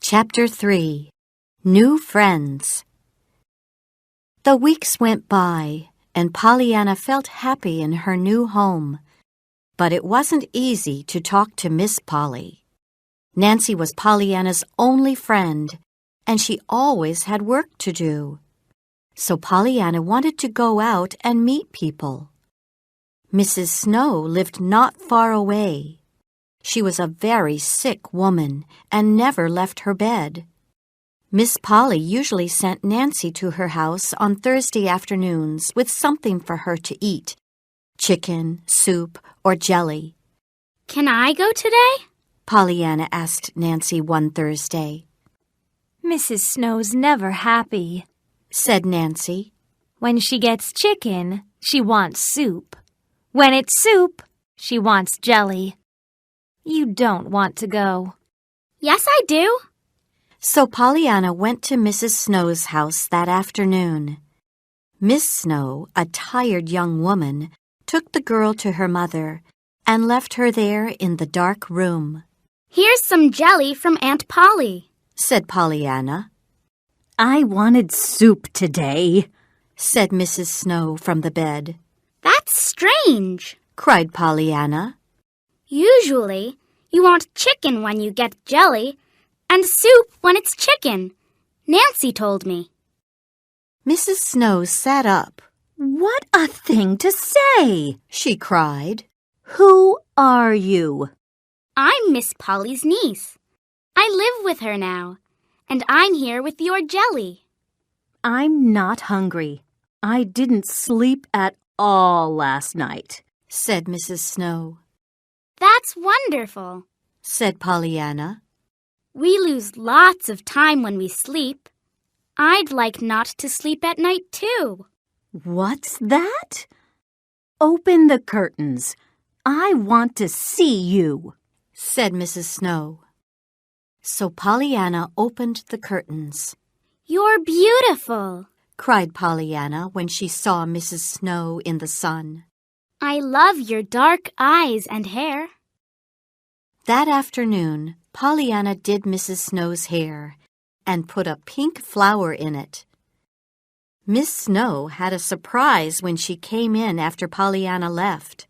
Chapter 3 New Friends. The weeks went by, and Pollyanna felt happy in her new home. But it wasn't easy to talk to Miss Polly. Nancy was Pollyanna's only friend, and she always had work to do. So Pollyanna wanted to go out and meet people. Mrs. Snow lived not far away. She was a very sick woman and never left her bed. Miss Polly usually sent Nancy to her house on Thursday afternoons with something for her to eat, chicken, soup, or jelly. "Can I go today?" Pollyanna asked Nancy one Thursday. "Mrs. Snow's never happy," said Nancy. "When she gets chicken, she wants soup. When it's soup, she wants jelly. You don't want to go." "Yes, I do." So Pollyanna went to Mrs. Snow's house that afternoon. Miss Snow, a tired young woman, took the girl to her mother and left her there in the dark room. "Here's some jelly from Aunt Polly," said Pollyanna. "I wanted soup today," said Mrs. Snow from the bed. "That's strange," cried Pollyanna. "Usually, you want chicken when you get jelly, and soup when it's chicken. Nancy told me." Mrs. Snow sat up. "What a thing to say!" she cried. "Who are you?" "I'm Miss Polly's niece. I live with her now, and I'm here with your jelly." "I'm not hungry. I didn't sleep at all last night," said Mrs. Snow. "That's wonderful," said Pollyanna. "We lose lots of time when we sleep. I'd like not to sleep at night, too." "What's that?" "Open the curtains. I want to see you," said Mrs. Snow. So Pollyanna opened the curtains. "You're beautiful," cried Pollyanna when she saw Mrs. Snow in the sun. "I love your dark eyes and hair." That afternoon, Pollyanna did Mrs. Snow's hair and put a pink flower in it. Miss Snow had a surprise when she came in after Pollyanna left.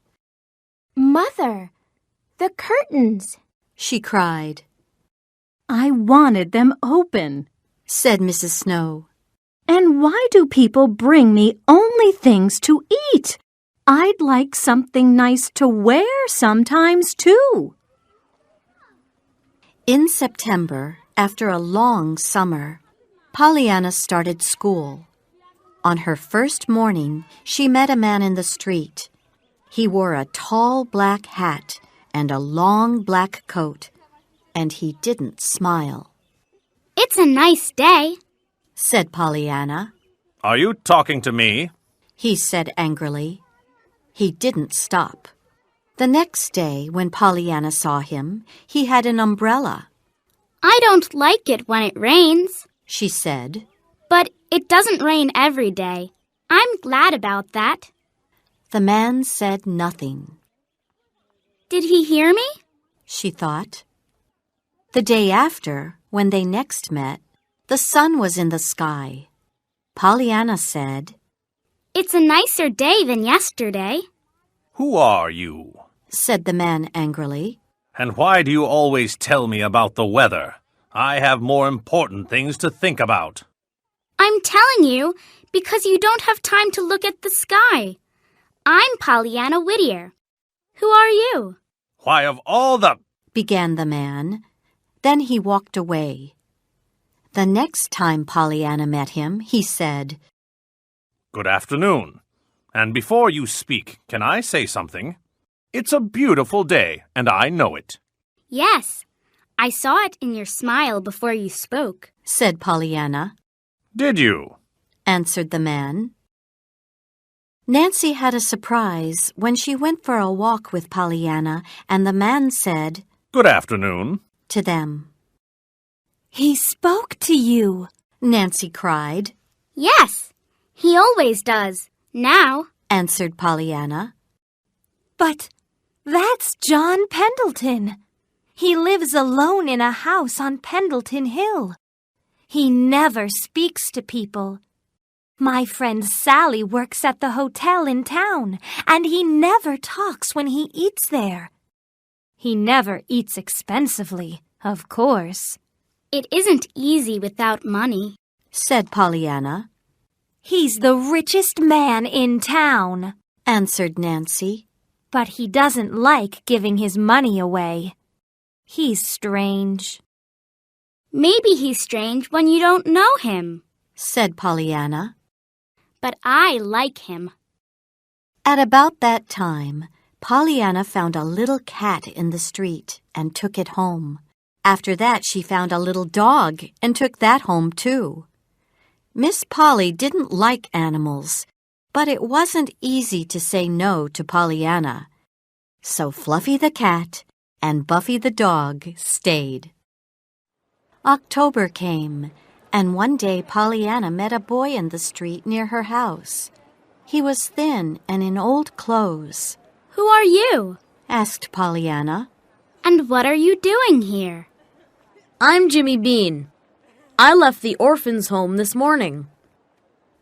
"Mother, the curtains!" she cried. "I wanted them open," said Mrs. Snow. "And why do people bring me only things to eat? I'd like something nice to wear sometimes, too." In September, after a long summer, Pollyanna started school. On her first morning, she met a man in the street. He wore a tall black hat and a long black coat, and he didn't smile. "It's a nice day," said Pollyanna. "Are you talking to me?" he said angrily. He didn't stop. The next day, when Pollyanna saw him, he had an umbrella. "I don't like it when it rains," she said. "but it doesn't rain every day. I'm glad about that." The man said nothing. "Did he hear me?" she thought. The day after, when they next met, the sun was in the sky. Pollyanna said, "It's a nicer day than yesterday." "Who are you?" said the man angrily. "And why do you always tell me about the weather? I have more important things to think about." "I'm telling you because you don't have time to look at the sky. I'm Pollyanna Whittier. Who are you?" "Why, of all the—" began the man. Then he walked away. The next time Pollyanna met him, he said, "Good afternoon. And before you speak, can I say something? It's a beautiful day, and I know it." "Yes, I saw it in your smile before you spoke," said Pollyanna. "Did you?" answered the man. Nancy had a surprise when she went for a walk with Pollyanna, and the man said, "Good afternoon," to them. "He spoke to you," Nancy cried. "Yes, he always does. Now," answered Pollyanna. "But that's John Pendleton." He lives alone in a house on Pendleton Hill. He never speaks to people. My friend Sally works at the hotel in town, and he never talks when he eats there. He never eats expensively, of course. It isn't easy without money, said Pollyanna. He's the richest man in town, answered Nancy. But he doesn't like giving his money away. He's strange. Maybe he's strange when you don't know him, said Pollyanna. But I like him. At about that time, Pollyanna found a little cat in the street and took it home. After that, she found a little dog and took that home too. Miss Polly didn't like animals, but it wasn't easy to say no to Pollyanna. So Fluffy the cat and Buffy the dog stayed. October came, and one day Pollyanna met a boy in the street near her house. He was thin and in old clothes. Who are you? asked Pollyanna. And what are you doing here? I'm Jimmy Bean. I left the orphan's home this morning.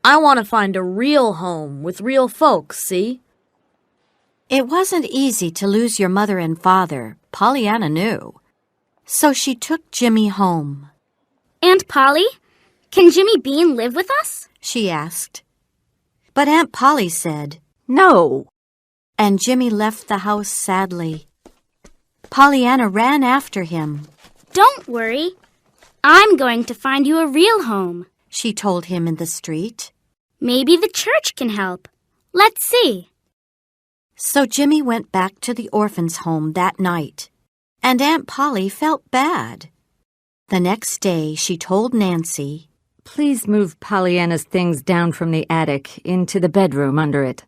I want to find a real home with real folks, see? It wasn't easy to lose your mother and father, Pollyanna knew. So she took Jimmy home. Aunt Polly, can Jimmy Bean live with us? She asked. But Aunt Polly said, No. And Jimmy left the house sadly. Pollyanna ran after him. Don't worry. I'm going to find you a real home, she told him in the street. Maybe the church can help. Let's see. So Jimmy went back to the orphan's home that night, and Aunt Polly felt bad. The next day, she told Nancy, Please move Pollyanna's things down from the attic into the bedroom under it.